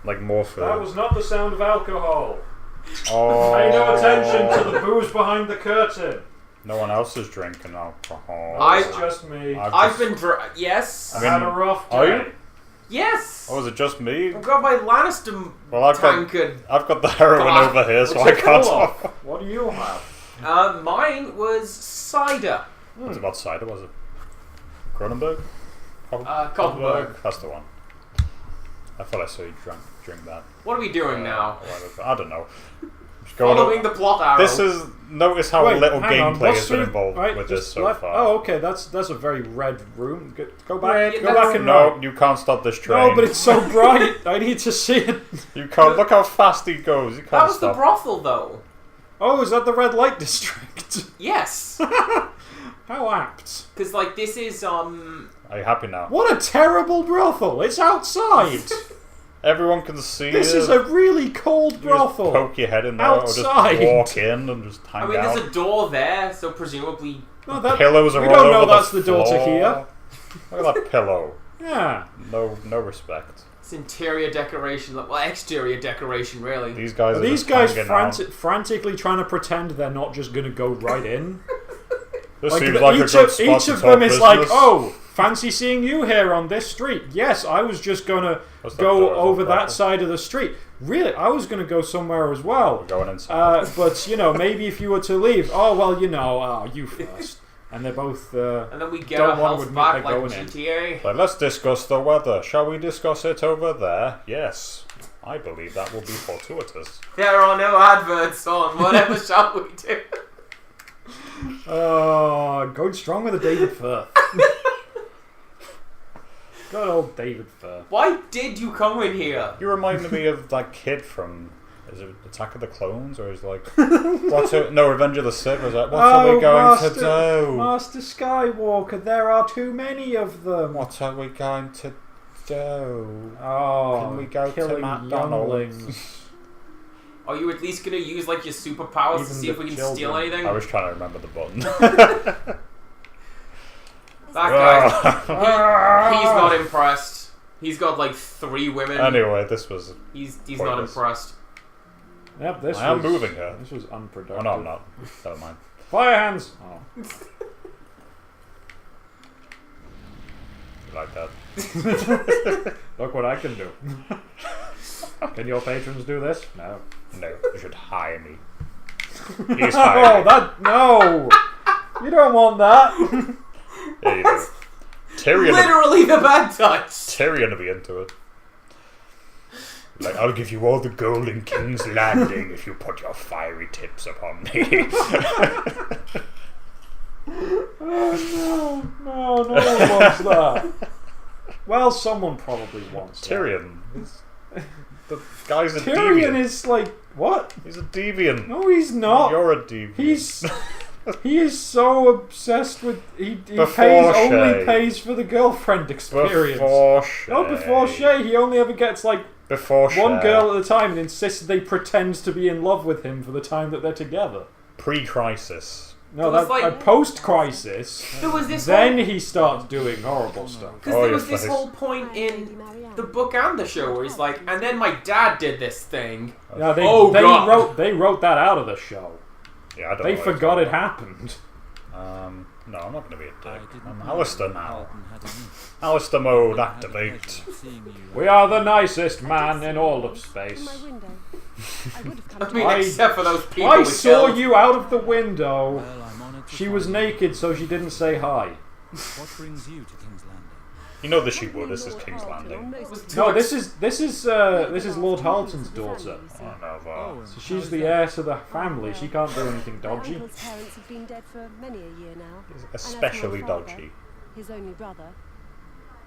Like more food. That was not the sound of alcohol. Oh. Pay no attention to the booze behind the curtain. No one else is drinking alcohol. It's just me. I've been yes. I had a rough day. Are you? Yes. Oh, is it just me? I've got my Lannister Well, tankard. I've got the heroin over here, so I can't stop. What do you have? Mine was cider. What's about cider, was it? Cronenberg? Koppenberg. That's the one. I thought I saw you drink that. What are we doing now? I don't know. Following the plot arrow. This is... Notice how little gameplay has been through, involved with this so far. Oh, okay, that's a very red room. Go back, Red, go back and no, you can't stop this train. No, but it's so bright. I need to see it. You can't. Look how fast he goes. You can't That was stop. the brothel, though. Oh, is that the red light district? Yes. How apt. Because, like, this is, Are you happy now? What a terrible brothel. It's outside. Everyone can see This it. is a really cold brothel. You just poke your head in there outside. or just walk in and just hang out. I mean, there's a door there, so presumably... No, pillows are we all don't know over that's the the door to floor. here. Look at that pillow. Yeah. No respect. It's interior decoration, well, exterior decoration, really. These guys are these just guys hanging out. frantically trying to pretend they're not just going to go right in. This seems like a good spot each to of talk them is business. like, oh, fancy seeing you here on this street. Yes, I was just going to go over that side of the street. Really, I was going to go somewhere as well. We're going inside. But, you know, maybe if you were to leave. Oh, well, you know, you first. And they're both and then we get don't our want to health admit back they're like going in. GTA. But let's discuss the weather. Shall we discuss it over there? Yes. I believe that will be fortuitous. There are no adverts on. Whatever shall we do? Going strong with a David Firth. Good old David Firth. Why did you come in here? You reminded me of that kid from... Is it Attack of the Clones? Or is like... Revenge of the Sith. Was like, what are we going to do? Master Skywalker, there are too many of them. What are we going to do? Oh, can we go to killing McDonald's? younglings. Are you at least going to use like your superpowers to see if we can steal anything? I was trying to remember the button. That guy, he's not impressed. He's got like 3 women. Anyway, this was... He's not impressed. Yep, I am moving her. This was unproductive. Oh no, I'm not. Never mind. Fire hands! Oh. You like that? Look what I can do. Can your patrons do this? No. No, you should hire me. Please hire me. No! You don't want that! Yeah, you do. Tyrion, Literally the bad touch! Tyrion will be into it. Like, I'll give you all the gold in King's Landing if you put your fiery tips upon me. Oh, no one wants that. Well, someone probably wants Tyrion. The guy's a Tyrion deviant. is like, what? He's a deviant. No, he's not. You're a deviant. He is so obsessed with... He only pays for the girlfriend experience. Before Shay. No, before Shay, he only ever gets like one girl at a time and insists they pretend to be in love with him for the time that they're together. Pre-crisis. No, that's like post-crisis. There was this then he starts doing horrible stuff. Because there was this whole point in the book and the show where he's like, and then my dad did this thing. Yeah, God. they wrote that out of the show. Yeah, I don't They know forgot it happened. No, I'm not going to be a dick. I'm Alistair now. Alistair mode activate. We are the nicest man in all of space. I mean, except for those people I saw you out of the window. She was naked, so she didn't say hi. What brings you to King's Landing? You know that she would. This is King's Landing. No, this is Lord Halton's daughter. Oh, no, So she's the heir to the family. She can't do anything dodgy. My uncle's parents have been dead for many a year now. Especially And as for my dodgy. His only brother.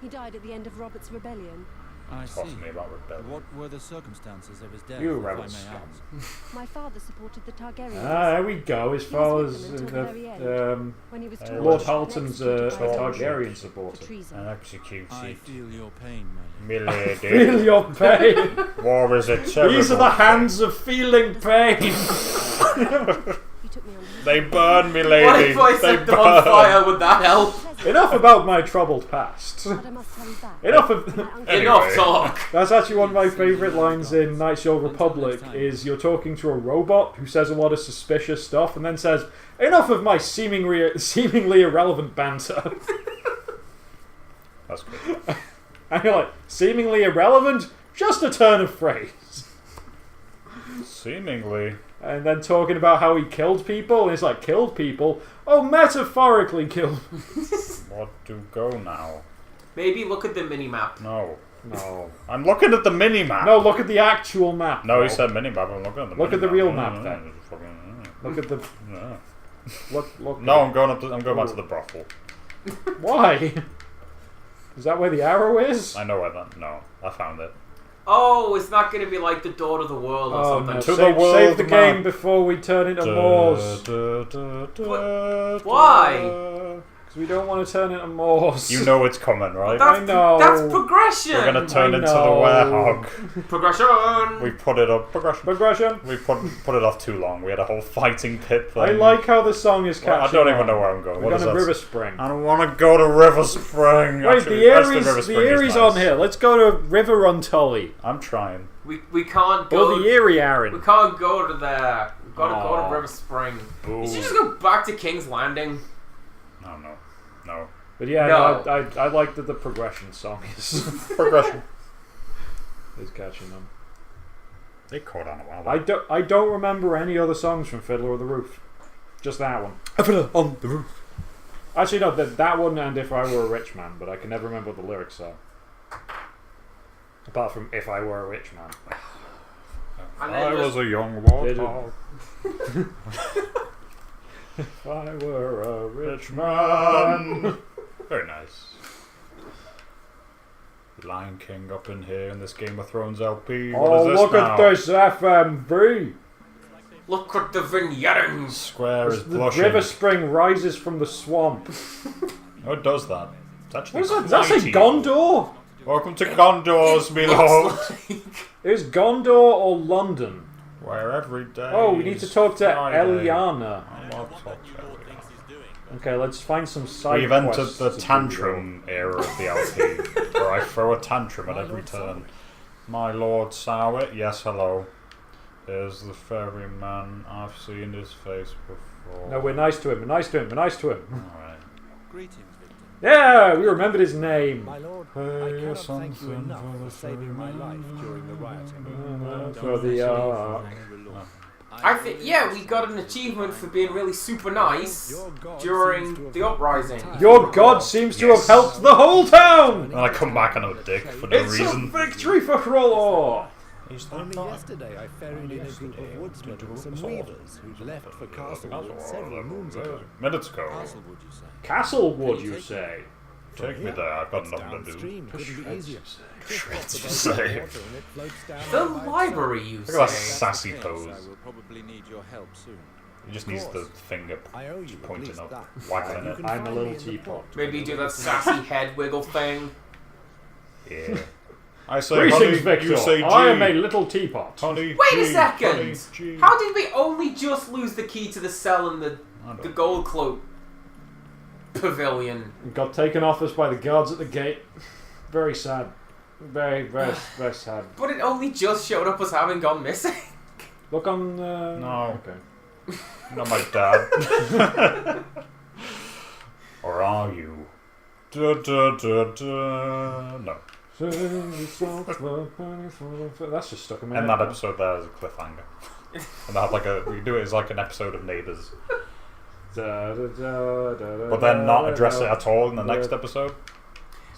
He died at the end of Robert's rebellion. I Talk see. to me about rebellion. What were the circumstances of his death? You if I rebel may scum. ask? My father supported the Targaryens. There we go. His father's When he was told Lord he Halton's was a executed by Targaryen for supporter. treason. And execute I it. feel your pain, Milady. Feel your pain. War is a terrible These are the hands of feeling pain. He took me under his They burn me, lady. What if I set them on fire? Would that help? Enough about my troubled past. But I must hurry back. Enough of... Anyway. Enough talk. That's actually one of my favourite lines in Knights of the Republic, is you're talking to a robot who says a lot of suspicious stuff and then says, enough of my seemingly irrelevant banter. That's good. And you're like, seemingly irrelevant? Just a turn of phrase. Seemingly. And then talking about how he killed people, and it's like, killed people? Oh, metaphorically killed. What to go now? Maybe look at the mini-map. No. No. I'm looking at the mini-map. No, look at the actual map. No, he though. said mini-map. I'm looking at the Look at the mini-map. real map, then. Look at the... No. Look. No, I'm going back to the brothel. Why? Is that where the arrow is? I know where that. No, I found it. Oh, it's not going to be like the Door to the World or something. No. To Save, the world save the map. game before we turn into Moors. Why? Because we don't want to turn into Moors. You know it's coming, right? I know. That's progression. We're gonna turn I into the know. werehog. Progression. We put it up. Progression. We put it off too long. We had a whole fighting pit thing. I like how the song is catching Well, I don't even on. know where I'm going. We're What going is to that? River Spring. I don't want to go to River Spring. Wait, Actually, the River Erie's Spring is nice. on here. Let's go to River Runtully. I'm trying. We can't go. Or the Erie We Aaron. can't go to there. We've got to go Aw. to River Spring. Boo. You should just go back to King's Landing. No. But yeah, No. I like that the progression song is Progression. catching on. They caught on a while. I don't remember any other songs from Fiddler on the Roof. Just that one. Fiddler on the Roof. Actually, no, that one and If I Were a Rich Man, but I can never remember what the lyrics are. Apart from If I Were a Rich Man. And I then was just, a young They did. warthog. If I were a rich Man. Very nice. Lion King up in here in this Game of Thrones LP. What Oh, is this look now? at this FMV! look at the vignettings. Square is The blushing. River Spring rises from the swamp. Oh, it does that. It's actually What is that? Does that say mighty. Gondor? Welcome to Gondor's, me lord. Is Gondor or London? Where every day. Oh, we need to talk to Friday. Eliana. I want to talk to Eliana. Okay, let's find some side We've entered quests the to do. tantrum era of the LP, where I throw a tantrum at every turn. My lord Sowit, yes, hello. There's the ferryman. I've seen his face before. No, we're nice to him. We're nice to him. We're nice to him. Alright. Greetings, Victor. Yeah, we remembered his name. My lord, Hey, I cannot something thank you enough for for saving my life during the rioting. For the ark. I think, yeah, we got an achievement for being really super nice during the uprising. Your god seems to have Yes. helped the whole town! And I come back and I'm a dick for no It's reason. a victory for Hrolor! Only yesterday I ferried in a group of woodsmen and some weavers who'd left for Castlewood several moons ago. Minutes ago. Castlewood, you say? Castlewood, you say? Take me there, I've got It's nothing to do. downstream, couldn't be easier. Shreds, Just you drop the say. water and it floats down The by itself. library, you Look at that say. sassy Yes, pose. I will probably need your help soon. He just needs the finger I owe you at pointing least up, that. waggling You it. can I'm a find little me in the teapot. pot. Maybe do that sassy head wiggle thing. Yeah. I say, Greetings, honey, Victor. you say G. I am a little teapot. Honey, Wait G, a second! honey, G. How did we only just lose the key to the cell in I the don't gold cloak pavilion? Got taken off us by the guards at the gate. Very sad. Very, very, very sad. But it only just showed up as having gone missing. Look on. No. Okay. Not my dad. Or are you? Da, da, da, da. No. That's just stuck in my And head. that episode there is a cliffhanger. And they have like we can do it as like an episode of Neighbours. But then not address it at all in the next episode.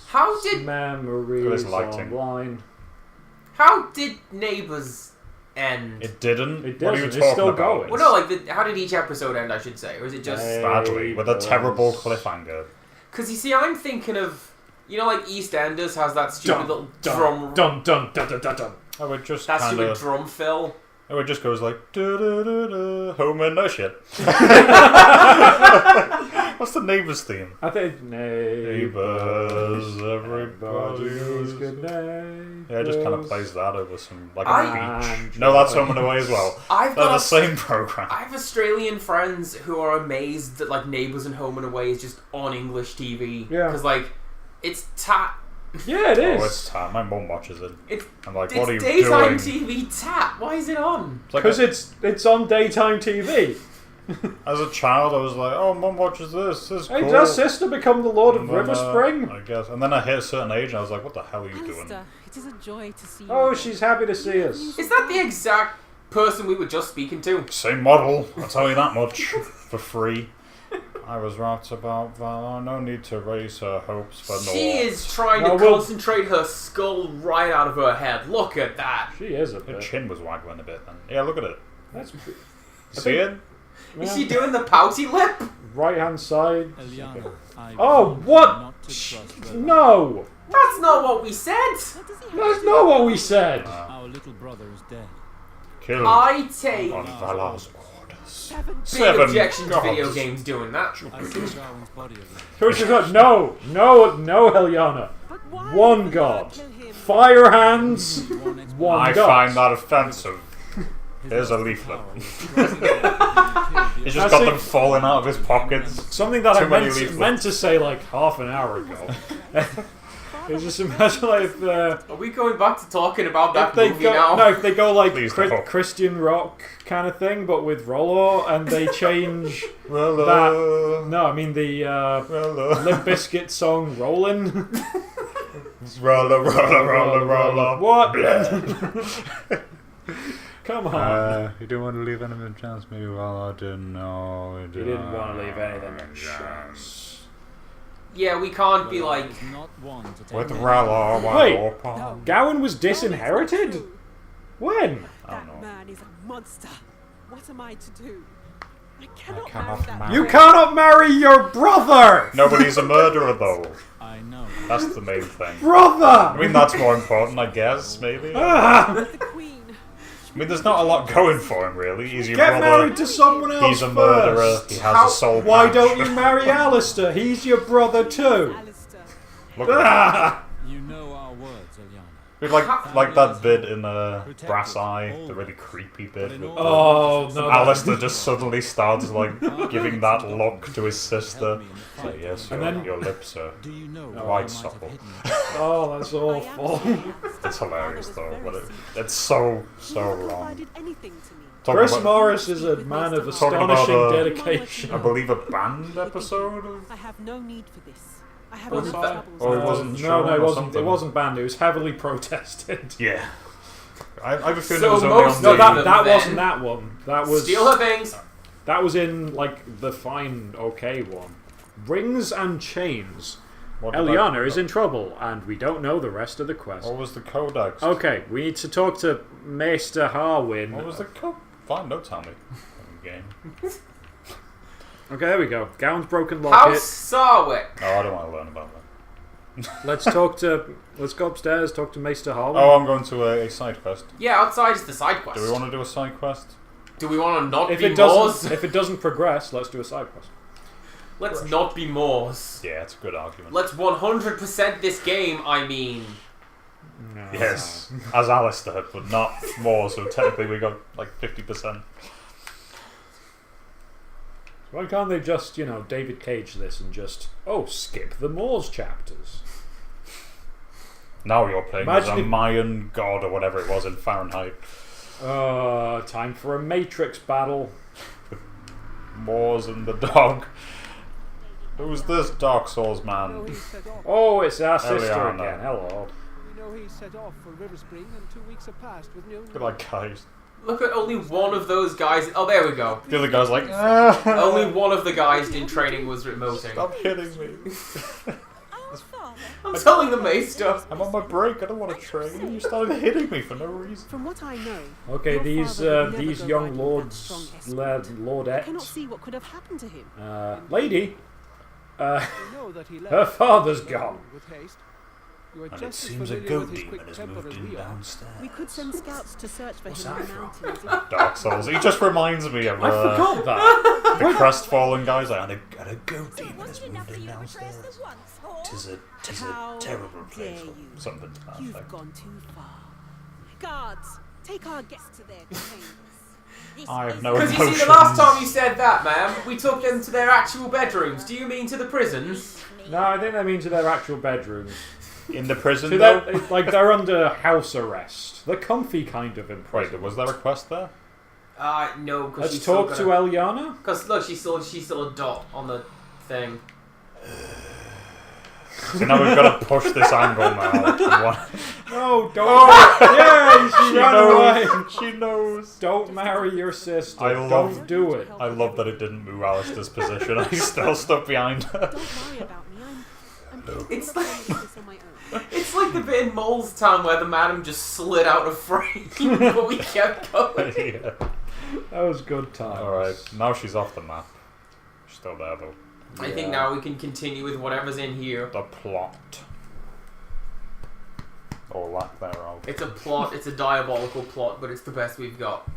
How did Memories lighting. online. Neighbours end? It didn't. It What are you doesn't, talking it's still about? going. Well, no, like how did each episode end? I should say, or is it just? Badly with a terrible cliffhanger. Because you see, I'm thinking of, you know, like EastEnders has that stupid little drum, Dun dun dun dun dun dun. Oh, it just that kind stupid of. drum fill. Oh, it just goes like da da da da. Home and no shit. What's the neighbours theme? I think Neighbours, everybody's good neighbours. Yeah, it just kind of plays that over some like a I- beach. No, that's Home and Away as well. I've They're got the same program. I have Australian friends who are amazed that like Neighbours and Home and Away is just on English TV. Yeah. Because like it's Yeah, it is. Oh, it's time. My mum watches it. It's I'm like, what are you daytime doing? TV tap. Why is it on? It's like Because it's on daytime TV. as a child, I was like, oh, mum watches this. This is Hey, cool. does sister become the Lord of And then, River Spring? I guess. And then I hit a certain age, and I was like, what the hell are you doing? Alistair, it is a joy to see you. Oh, again. she's happy to see us. Is that the exact person we were just speaking to? Same model, I'll tell you that much. For free. I was right about Valor. No need to raise her hopes for naught. She is trying No, to we'll- concentrate her skull right out of her head. Look at that. She is a Her bit. chin was waggling a bit then. Yeah, look at it. That's See it? Is she doing the pouty lip? right hand side. Eliana, I Oh, beg what? not to trust Valor. No, That's not what we said. What does he have that's to not what we said. Our little brother is dead. Killed I take on Valor's orders. big objection to video gods. games doing that. I saw Darwin's body again. Who's not? No, Eliana. But why One would god. Valor kill him? Fire hands. One I god. find that offensive. Here's a leaflet. He's just got them falling out of his pockets. Something that I Too many meant leaflets. to say like half an hour ago. It's just imagine like if Are we going back to talking about that they movie go, now? no, if they go like Please don't. Christian rock kind of thing, but with Rollo, and they change Well, that. No, I mean the well, Limp Bizkit song "Rollin'." roller, roller, roller, roller. What? Come on. You didn't want to leave anything a chance, maybe. Well, I didn't know. You didn't want to leave anything a chance. Yeah, we can't be like. Is not one to take With any- Ralla, Wait. Gowan was disinherited? When? I don't That know. man is a monster. What am I to do? I cannot, cannot marry that marry- You man. cannot marry your brother! Nobody's a murderer, though. I know. That's the main thing. Brother! I mean, that's more important, I guess, maybe. Ah, The queen. I mean, there's not a lot going for him, really. He's your get brother. married to someone else He's a murderer. first. He has How- a soul Why patch. don't you marry Alistair? He's your brother too. Alistair. Look at Ah! You know our words, Eliana. it. Like that bit in Brass Eye, the really creepy bit. With Oh no! Alistair just suddenly starts like giving that look to his sister. So yes, And your, then- your lips are. Do you know Quite where I might supple. have hidden? Oh, that's I am awful. sorry. It's hilarious Father was though, very but secret. it's so He never wrong. confided anything to me. Talking Chris about- Morris is a man of Talking about, astonishing dedication. I believe a band episode. Of, I have no need for this. I have Was enough it that- troubles. or it wasn't no, shown no, it or wasn't. something? It wasn't banned. It was heavily protested. Yeah. I have a feeling So it was only most on No, the. that then- wasn't that one. That was Steal her things. that was in like the fine okay one. Rings and chains. What did Eliana I- is in trouble, and we don't know the rest of the quest. What was the codex? Okay, we need to talk to Maester Harwin. What was the code? Fine, don't tell me. Game. Okay, there we go. Gown's broken locket. House Sarwick. Oh, I don't want to learn about that. Let's go upstairs. Talk to Maester Harwin. Oh, I'm going to a side quest. Yeah, outside is the side quest. Do we want to do a side quest? Do we want to not if be it Moors? doesn't, if it doesn't progress, let's do a side quest. Let's not be Moors. Yeah, it's a good argument. Let's 100% this game. I mean, No. Yes, as Alistair, but not more. So technically, we got like 50%. Why can't they just, David Cage this and just skip the Moors chapters? Now you're playing as a Imagine if- Mayan god or whatever it was in Fahrenheit. Time for a Matrix battle. Moors and the dog. Who's this Dark Souls man? He set off. Oh, it's our sister Eliana. again. Hello. We know he set off for River Spring, and 2 weeks have passed with no. Look at that guy. look at only one of those guys. Oh, there we go. The other guy's like, Only one of the guys in training was remoting. stop hitting me. Oh, father. I'm telling the Maester. I'm on my break. I don't want to train. You started hitting me for no reason. From what I know, Okay, your these father would never these go young riding with that lords, strong lordettes, I cannot see what could have happened to him. lady, We know that he left her father's the gone. with haste. You are And it just as seems a familiar goat with his demon quick has temper moved as in we are. downstairs. We could send scouts to search for What's him in that the from? mountains. Dark Souls. He just reminds me of I forgot that. the crestfallen guys. Like, and a goat demon has Wasn't enough moved for in you to betray us downstairs. the once, whore? Tis a How terrible dare place. Or you. something to that You've effect. gone too far. Guards, take our guests to their chambers. I have no Because you emotions. see, the last time you said that, ma'am, we took them to their actual bedrooms. Do you mean to the prisons? No, I think they mean to their actual bedrooms. In the prison, To though? their, like they're under house arrest. The comfy kind of in prison. Wait, was there a quest there? No, because Let's she's still talk to Eliana. Because look, she's still a dot on the thing. So now we've got to push this angle now. No, don't. Yeah, she ran away. She knows. Don't marry your sister. I love- Don't do it. I love that it didn't move Alistair's position. He's still stuck behind her. Don't worry about me. I'm capable It's of like- doing this on my own. It's like the bit in Mole's Town where the madam just slid out of frame, but we kept going. Yeah. That was good times. Alright, now she's off the map. She's still there though. I think now we can continue with whatever's in here. The plot. Or lack thereof. It's a plot, it's a diabolical plot, but it's the best we've got.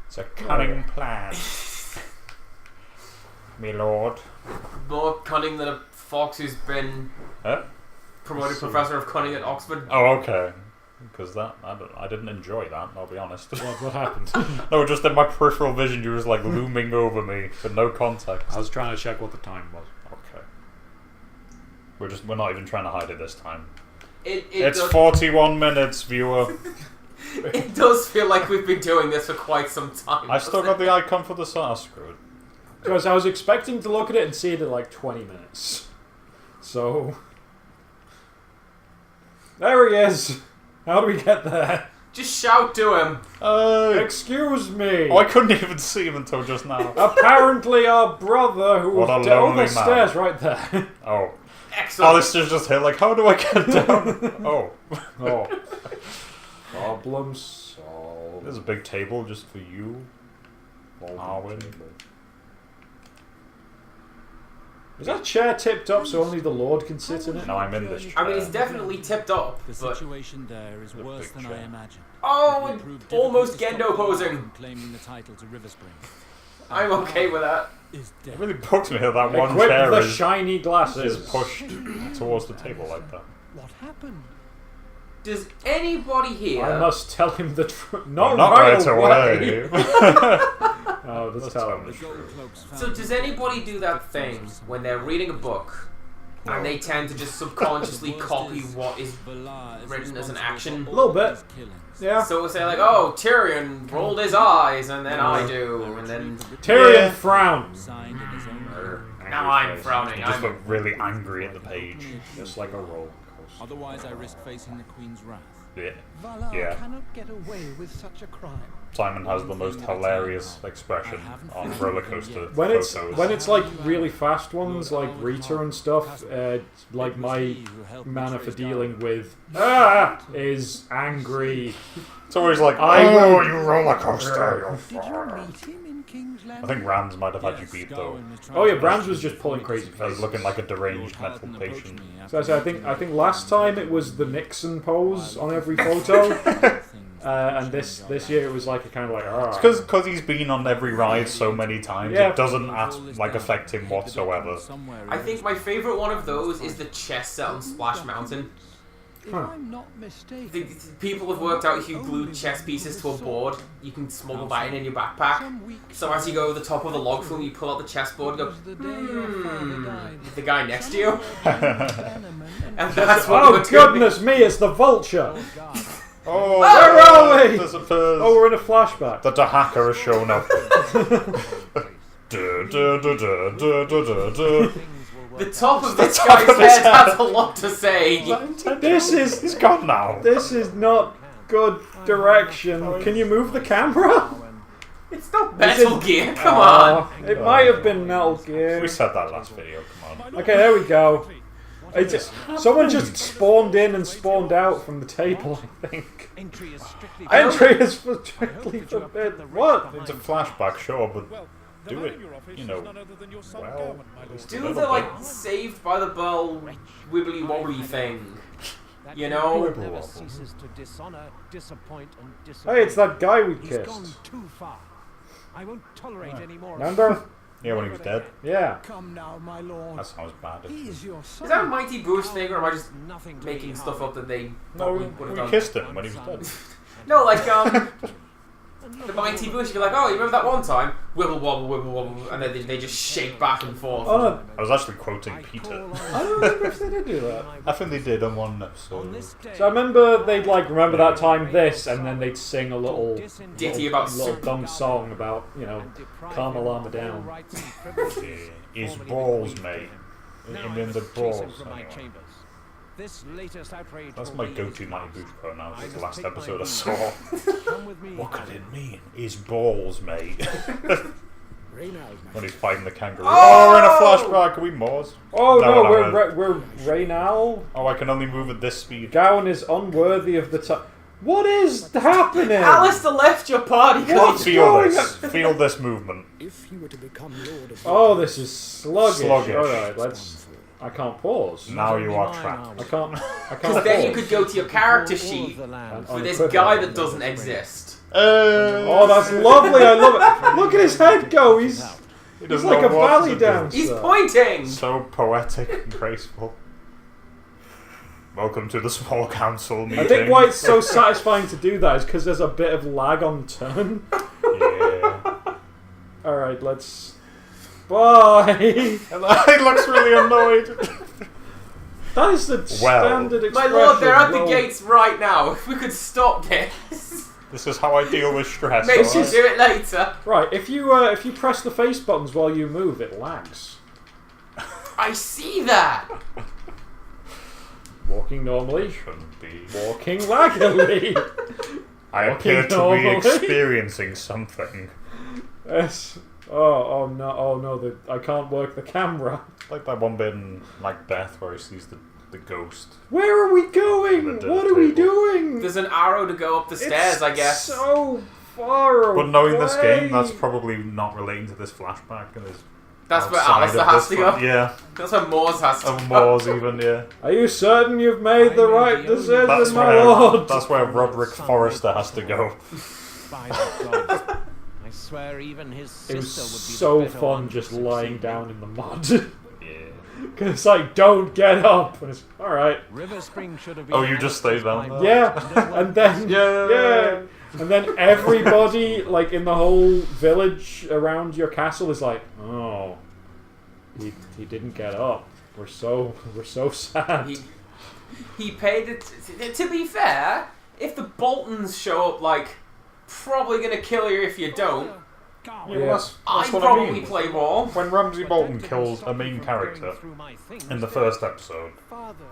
It's a cunning plan. Me lord. More cunning than a fox who's been Huh? promoted So- Professor of Cunning at Oxford. Oh, okay. Because I didn't enjoy that, I'll be honest. What happened? No, just in my peripheral vision, you was like looming over me for no context. I was trying to check what the time was. Okay. We're not even trying to hide it this time. It's 41 minutes, viewer. It does feel like we've been doing this for quite some time. I still got the icon for the sun. Oh, screw it. Because I was expecting to look at it and see it in like 20 minutes. So. There he is! How do we get there? Just shout to him. Excuse me! Oh, I couldn't even see him until just now. Apparently our brother who What a was down lonely the man. stairs right there. Oh. Excellent. Oh, this is just here, like, how do I get down? Oh. Oh. Problem solved. There's a big table just for you. Arwen. Is that chair tipped up so only the Lord can sit in it? No, I'm in this chair. I mean, it's definitely tipped up, The but... situation there is worse than I picture. imagined. Oh, It and proved almost difficult to stop Gendo the lad posing. from claiming the title to River Spring. I'm okay with that. Is It dead. really bugs me that that one Equip chair the is shiny glasses. pushed towards the table like that. What happened? Does anybody here... I must tell him the truth. Well, Not right away. away. Oh, let's tell him the The gold truth. cloaks found So does anybody do that thing when they're reading a book and they tend to just subconsciously copy what is written as an action? A little bit. Yeah. So we'll say like, oh, Tyrion rolled his eyes, and then I do, and then Tyrion Yeah. frowns. Signed in his own hand. now I'm frowning. You just I'm look really angry at the page. Just like a roll coaster. Otherwise, I risk facing the Queen's wrath. Yeah. Valar Yeah. cannot get away with such a crime. Simon has the most hilarious expression on roller coaster When it's photos. like really fast ones like Rita and stuff, like my manner for dealing with is angry. It's always like, I oh, will- you roller coaster. Did you meet him in King's I Landing? think Rand's might have had you beat though. Oh yeah, Brands was just pulling crazy I was faces. looking like a deranged mental patient. So I think last time it was the Nixon pose on every photo, and this year it was like a kind of like It's because he's been on every ride so many times, Yeah. it doesn't affect him whatsoever. I think my favourite one of those is the chess set on Splash Mountain. If I'm not mistaken, People have worked out if you glue chess pieces to a board, you can smuggle that in your backpack. some weeks So as you go over the top of the log flume, you pull out the chessboard and go, was the day your father died. the guy next to you. Bannerman And that's what you oh were doing. goodness me, it's the vulture. Oh, Where are we? disappears. Oh, we're in a flashback. The Dahaka has shown up. Du, du, du, du, du, du, du, du. The top of this top guy's of his head has a lot to say. This is He's gone now. this is not good direction. Can you move the camera? It's not Metal Gear, come Oh, on. it might have been Metal Gear. We said that last video, come on. Okay, there we go. Someone just spawned in and spawned out from the table, I think. Entry is strictly Entry is strictly forbidden. What? It's a flashback, sure, but do it, you know, well. At least a Do little the like bit. Saved by the Bell wibbly wobbly thing. You know? That never ceases to dishonor, disappoint, and Hey, it's that guy we He's kissed. gone too far. I won't tolerate any more. Remember? Yeah, when he was dead. Yeah. Come now, my lord. That sounds bad. He is your son. Is that a Mighty Boosh thing, or am I just Nothing to making be stuff up that they No, probably would have we done? kissed him when he was dead. No, like the Mighty Boosh, you're like, oh, you remember that one time? Wibble wobble, and then they just shake back and forth. Oh no, I was actually quoting Peter. I don't remember if they did do that. I think they did on one On episode. this day, So I remember they'd like remember that time this, and then they'd sing a little Ditty about little soup. dumb song about calm a llama down. His balls, mate. In the balls. Anyway. This latest outrage That's will my be go-to his Mighty last. Boosh quote now. I It's the must last take my episode I leave. saw. Come with me. What could it mean? His balls, mate. When he's fighting the kangaroo. Oh! We're in a flashback. Are we Moors? Oh no, no, we're Raynal. Oh, I can only move at this speed. Gowan is unworthy of the time. What is happening? Alistair left your party. What's Feel going this. Feel this movement. If he were to become lord of Oh, this is sluggish. Sluggish. Alright, let's. I can't pause. Now you are trapped. I can't Because pause. then you could go to your character all sheet of the land. for this Unequivocal. guy that doesn't exist. Oh, that's lovely. I love it. Look at his head go. He's like a belly dancer. He's pointing. So poetic and graceful. Welcome to the small council meeting. I think why it's so satisfying to do that is because there's a bit of lag on turn. Yeah. Alright, let's. Bye! He looks really annoyed. That is the standard My expression. lord, they're at the Roll. gates right now. If we could stop this. This is how I deal with stress. Maybe alright? we'll do it later. Right, if you press the face buttons while you move, it lags. I see that. Walking normally, Shouldn't be. walking laggily. I appear to normally. be experiencing something. Yes. Oh no! I can't work the camera. Like that one bit in Macbeth where he sees the ghost. Where are we going? The What are we table. doing? There's an arrow to go up the stairs, It's I guess. So far away. But knowing this game, that's probably not relating to this flashback. And is That's where outside Alistair of has this to go. one. Yeah. That's where Moores has to And go. Moors even, yeah. Are you certain you've made the right decision, That's my where, lord? that's where Roderick Forrester has to go. By the gods. I swear even his sister It would was be so the better fun one to just succeed. lying down in the mud. Yeah. Because it's like, don't get up. And it's, alright. River Spring should have been Oh, you just stayed down there? Yeah. And then, yeah. And then everybody, like, in the whole village around your castle is like, oh, he didn't get up. We're so sad. He paid it. To be fair, if the Boltons show up, like, probably gonna kill you if you don't, Yeah, that's I'd what probably I mean. play ball. When Ramsay Bolton kills a main character in the first episode, Father,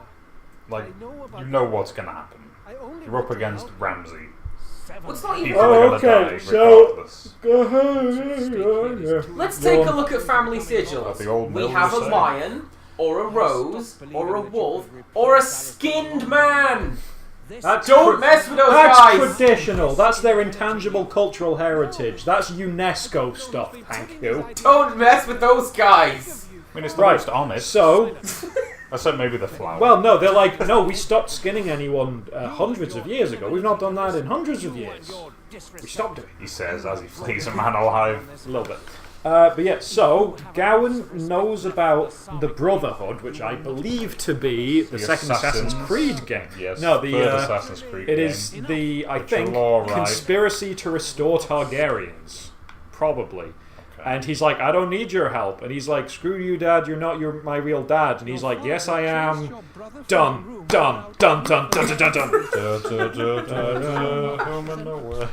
like, I know about you know what's gonna happen. I only You're up want to against help Ramsay. Well, it's not even. People Oh, are gonna okay, die so- regardless. Let's take a look at family sigils. The old We mill have a was saying. lion, or a rose, or a wolf, or a skinned man. That's Don't mess with those That's guys. traditional. That's their intangible cultural heritage. That's UNESCO stuff, thank you. Don't mess with those guys. I mean, it's the Right. most honest. So, I said maybe the flower. well, no, they're like, no, we stopped skinning anyone hundreds of years ago. We've not done that in hundreds of years. We stopped doing He says as he flees a man alive. it. A little bit. But yeah, so Gowan knows about the Brotherhood, which I believe to be the second Assassin's Creed game. Yes, No, third Assassin's Creed it game. is the, I Which think, are all right. conspiracy to restore Targaryens. Probably. And he's like, I don't need your help. And he's like, screw you, Dad, you're not my real dad. And he's like, yes, I am. Done, done, done, done, done, done, done. Home and away.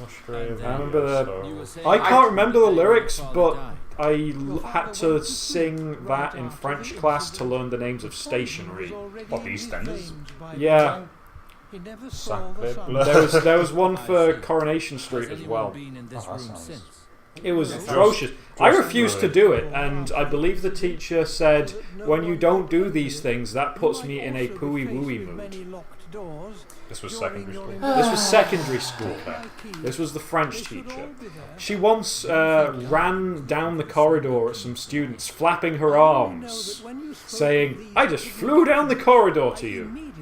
Australia. I remember so- I can't remember the lyrics, but I had to sing that in French class to learn the names of stationery. What, the EastEnders? Yeah, Sacre bleu. there was one for Coronation Street as well. It was atrocious. I refused to do it, and I believe the teacher said, when you don't do these things, that puts me in a pooey-wooey mood. This was secondary school. This was secondary school. This was the French teacher. She once ran down the corridor at some students, flapping her arms, saying, "I just flew down the corridor to you."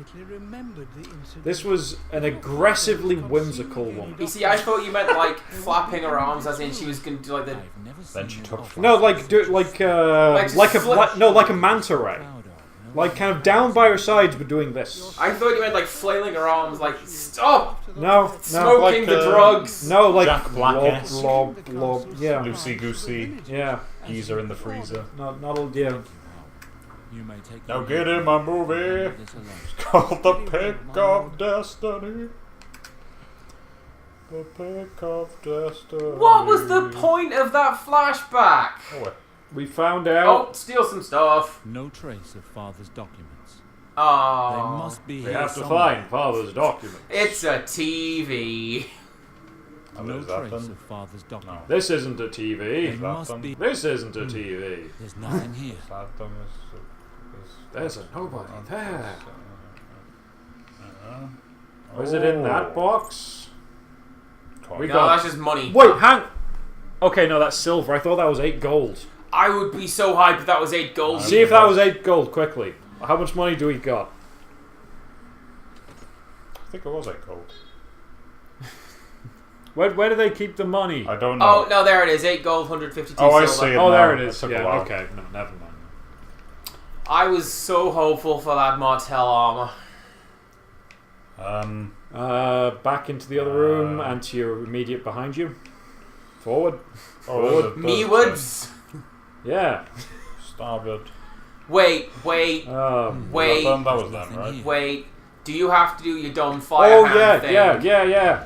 This was an aggressively whimsical woman. You see, I thought you meant like flapping her arms, as in she was going to do like the. Then she took. No, like a manta ray. Like, kind of down by her sides, but doing this. I thought you meant like flailing her arms, like, stop! No. Smoking the drugs! No, like, Jack Black-esque. lob, yeah. Loosey goosey. Yeah. Geezer in the freezer. Not all, yeah. You may take Now get in my movie. It's called The Pick of Destiny. The Pick of Destiny. What was the point of that flashback? Oh, We found out. Oh, steal some stuff. no trace of father's documents. They Oh, must be We here have to somewhere. find father's documents. it's a TV. oh, No is that trace then? of father's documents. This isn't a They TV. that must them? be. This isn't a TV. There's nothing here. Is that them? There's a nobody there. Uh, Was it in that box? We No, got. that's just money. Wait, hang. Okay, no, that's silver. I thought that was 8 gold. I would be so hyped if that was 8 gold. See if that was 8 gold quickly. How much money do we got? I think it was 8 gold. Where do they keep the money? I don't know. Oh, no, there it is. 8 gold, 152 Oh, I silver. see it. Oh, there now. it is. That took a Yeah, while. okay. No, never mind. I was so hopeful for that Martell armor. Back into the other room and to your immediate behind you. Forward. Oh, Me woods. Yeah. Starboard. Wait. Wait. That was them, Nothing right? here. Wait. Do you have to do your dumb fire Oh, hand thing? yeah.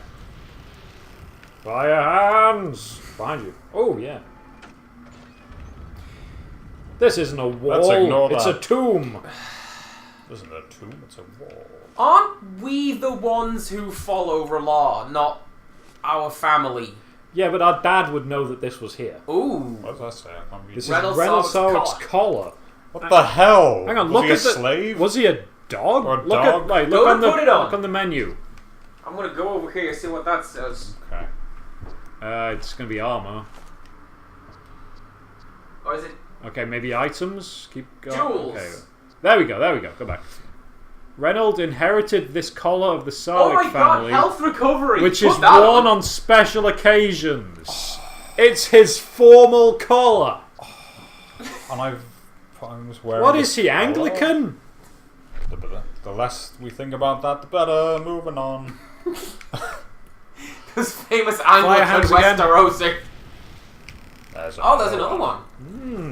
Fire hands. Behind you. Oh, yeah. This isn't a wall. Let's ignore It's that. a tomb. This isn't a tomb, it's a wall. Aren't we the ones who follow the law, not our family? Yeah, but our dad would know that this was here. Ooh. What does that say? I can't read This it. Reynolds is Reynolds Sarwick's Sarwick's collar. What the hell? Hang on, was look he at a the slave? Was he a dog? Or a look dog? at right, Go look on and the put it on. look on the menu. I'm gonna go over here and see what that says. Okay. It's gonna be armor. Or is it Okay, maybe items. Keep going. jewels? Okay. There we go. Go back. Reynolds inherited this collar of the Oh my Sarwick god, family, health recovery! which Put is that worn on special occasions. It's his formal collar. And I was wearing What this is he, collar. Anglican? The less we think about that, the better. Moving on. This famous Fire hands Anglican again. Westerosi. There's Another one.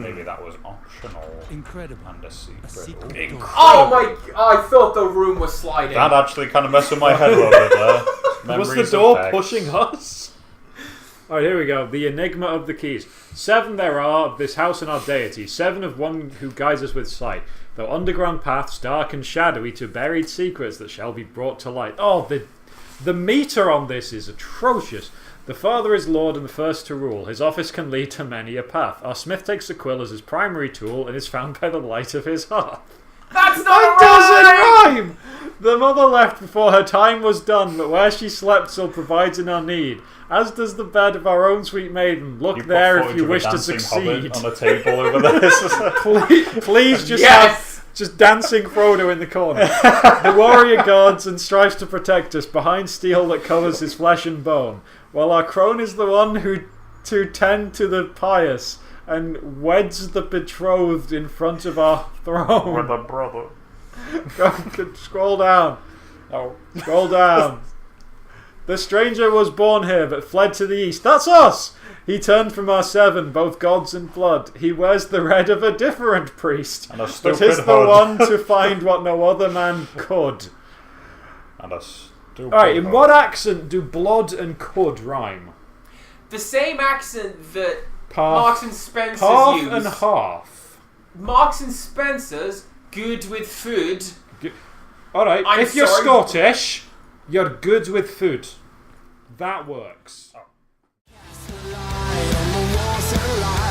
Maybe that was optional. Incredible. And a secret. secret door. Oh my! I thought the room was sliding. That actually kind of messed with my head a little bit there. Was the Memories door effects. pushing us? Alright, here we go. The enigma of the keys. 7 there are of this house and our deity. 7 of one who guides us with sight. Though underground paths dark and shadowy to buried secrets that shall be brought to light. Oh, the meter on this is atrocious. The father is lord and the first to rule. His office can lead to many a path. Our smith takes the quill as his primary tool and is found by the light of his hearth. That's not That right! doesn't rhyme! The mother left before her time was done, but where she slept still provides in our need. As does the bed of our own sweet maiden. Look You put there if footage you of a wish to dancing succeed. hobbit on a table over there. Please just Yes! have just dancing Frodo in the corner. The warrior guards and strives to protect us behind steel that covers his flesh and bone, while our crone is the one who to tend to the pious and weds the betrothed in front of our throne. With a brother. Go, scroll down. Oh. Scroll down. The stranger was born here, but fled to the east. That's us! He turned from our 7, both gods and blood. He wears the red of a different priest, And a but stupid is the hood. one to find what no other man could. And a stupid Alright, in hood. what accent do blood and could rhyme? The same accent that Half, Marks and Spencer's half use. and half. Marks and Spencer's good with food. Alright, I'm if you're sorry. Scottish, you're good with food. That works. Light on the walls and light.